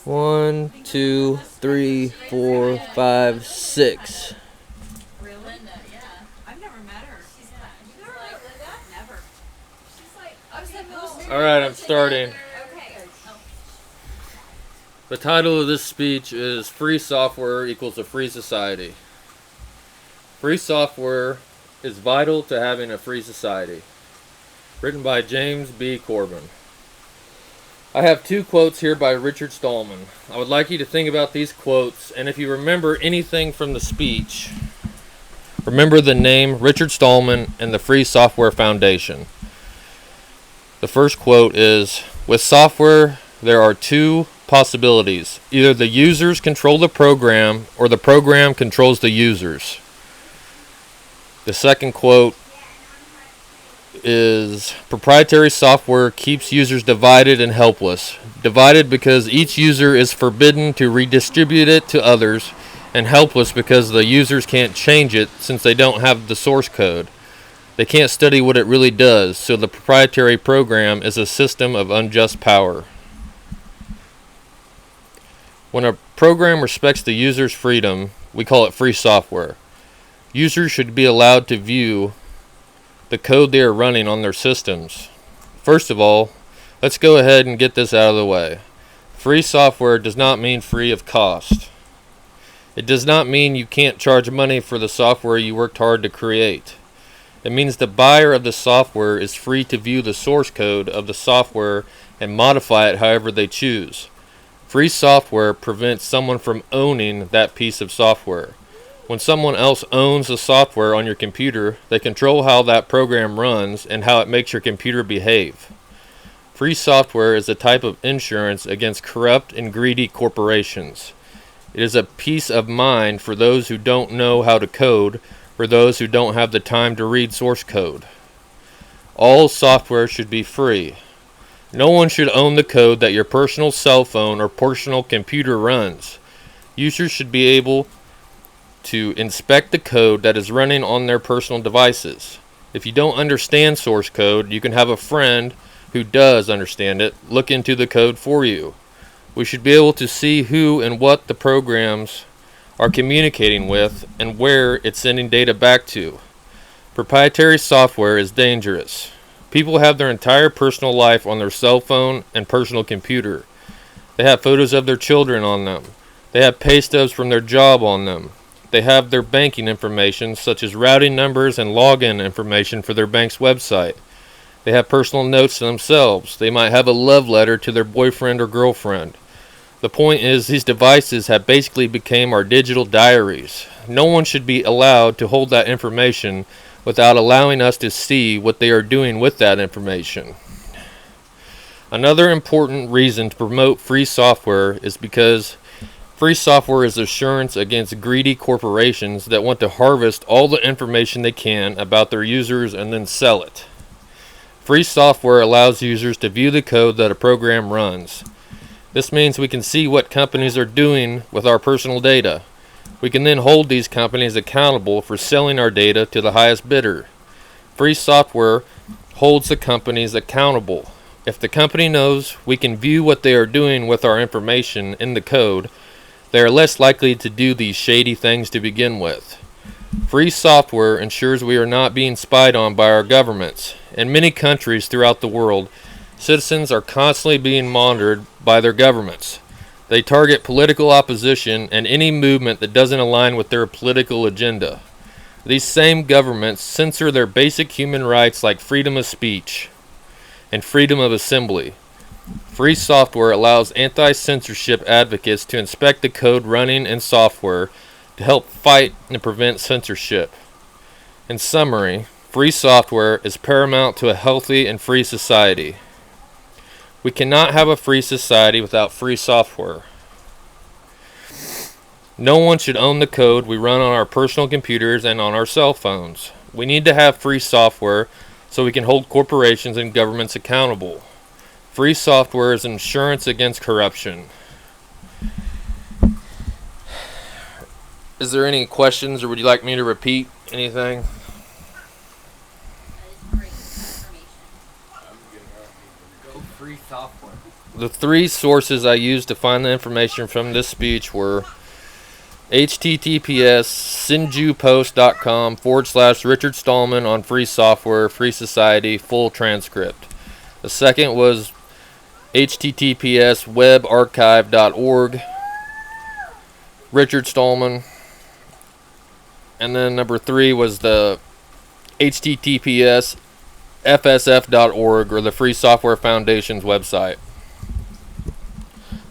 One, two, three, four, five, six. Alright, I'm starting. The title of this speech is Free Software Equals a Free Society. Free software is vital to having a free society. Written by James B. Corbin. I have two quotes here by Richard Stallman. I would like you to think about these quotes, and if you remember anything from the speech, remember the name Richard Stallman and the Free Software Foundation. The first quote is, with software, there are two possibilities. Either the users control the program, or the program controls the users. The second quote is, proprietary software keeps users divided and helpless. Divided because each user is forbidden to redistribute it to others, and helpless because the users can't change it since they don't have the source code. They can't study what it really does, so the proprietary program is a system of unjust power. When a program respects the user's freedom, we call it free software. Users should be allowed to view the code they are running on their systems. First of all, let's go ahead and get this out of the way. Free software does not mean free of cost. It does not mean you can't charge money for the software you worked hard to create. It means the buyer of the software is free to view the source code of the software and modify it however they choose. Free software prevents someone from owning that piece of software. When someone else owns the software on your computer, they control how that program runs and how it makes your computer behave. Free software is a type of insurance against corrupt and greedy corporations. It is a peace of mind for those who don't know how to code, or those who don't have the time to read source code. All software should be free. No one should own the code that your personal cell phone or personal computer runs. Users should be able to inspect the code that is running on their personal devices. If you don't understand source code, you can have a friend who does understand it look into the code for you. We should be able to see who and what the programs are communicating with and where it's sending data back to. Proprietary software is dangerous. People have their entire personal life on their cell phone and personal computer. They have photos of their children on them. They have pay stubs from their job on them. They have their banking information, such as routing numbers and login information for their bank's website. They have personal notes to themselves. They might have a love letter to their boyfriend or girlfriend. The point is, these devices have basically become our digital diaries. No one should be allowed to hold that information without allowing us to see what they are doing with that information. Another important reason to promote free software is because free software is assurance against greedy corporations that want to harvest all the information they can about their users and then sell it. Free software allows users to view the code that a program runs. This means we can see what companies are doing with our personal data. We can then hold these companies accountable for selling our data to the highest bidder. Free software holds the companies accountable. If the company knows we can view what they are doing with our information in the code, they are less likely to do these shady things to begin with. Free software ensures we are not being spied on by our governments. In many countries throughout the world, citizens are constantly being monitored by their governments. They target political opposition and any movement that doesn't align with their political agenda. These same governments censor their basic human rights like freedom of speech and freedom of assembly. Free software allows anti-censorship advocates to inspect the code running in software to help fight and prevent censorship. In summary, free software is paramount to a healthy and free society. We cannot have a free society without free software. No one should own the code we run on our personal computers and on our cell phones. We need to have free software so we can hold corporations and governments accountable. Free software is insurance against corruption. Is there any questions, or would you like me to repeat anything? free software? The three sources I used to find the information from this speech were https sinjupost.com/Richard Stallman on free software, free society, full transcript. The second was https webarchive.org, Richard Stallman. And then number three was the https fsf.org, or the Free Software Foundation's website.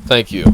Thank you.